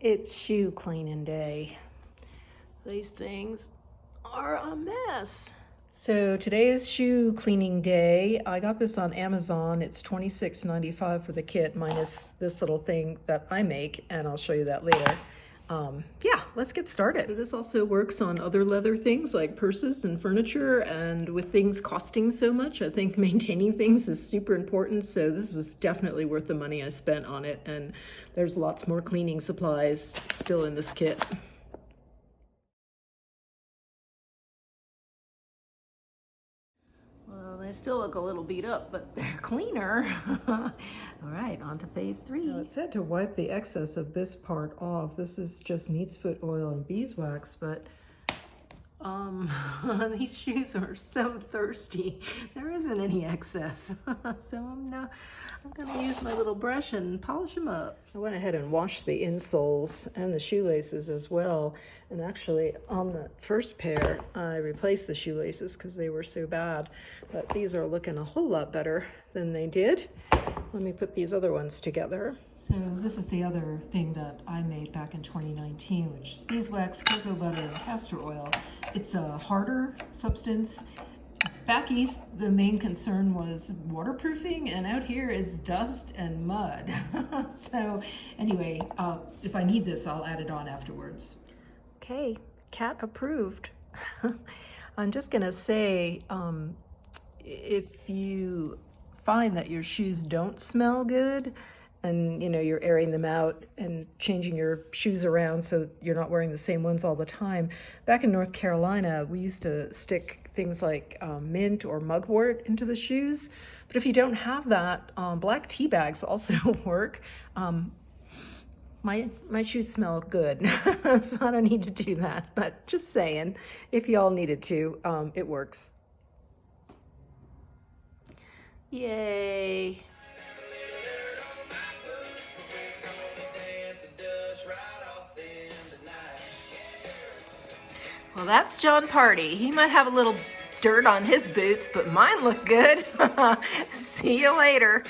It's shoe cleaning day. These things are a mess. So today is shoe cleaning day. I got this on Amazon. It's $26.95 for the kit minus this little thing that I make, and I'll show you that later. Yeah, let's get started. So this also works on other leather things like purses and furniture, and with things costing so much, I think maintaining things is super important. So this was definitely worth the money I spent on it, and there's lots more cleaning supplies still in this kit. Well, they still look a little beat up, but they're cleaner. All right, on to phase 3. Now, it said to wipe the excess of this part off. This is just neat's foot oil and beeswax, but these shoes are so thirsty. There isn't any excess. So I'm gonna use my little brush and polish them up. I went ahead and washed the insoles and the shoelaces as well. And actually on the first pair, I replaced the shoelaces because they were so bad. But these are looking a whole lot better than they did. Let me put these other ones together. So this is the other thing that I made back in 2019, which beeswax, cocoa butter, and castor oil. It's a harder substance. Back east, the main concern was waterproofing, and out here it's dust and mud. So anyway, if I need this, I'll add it on afterwards. Okay, cat approved. I'm just gonna say, if you find that your shoes don't smell good, and you're airing them out and changing your shoes around so you're not wearing the same ones all the time. Back in North Carolina, we used to stick things like mint or mugwort into the shoes. But if you don't have that, black tea bags also work. My shoes smell good, so I don't need to do that. But just saying, if y'all needed to, it works. Yay. Well, that's John Pardi. He might have a little dirt on his boots, but mine look good. See you later.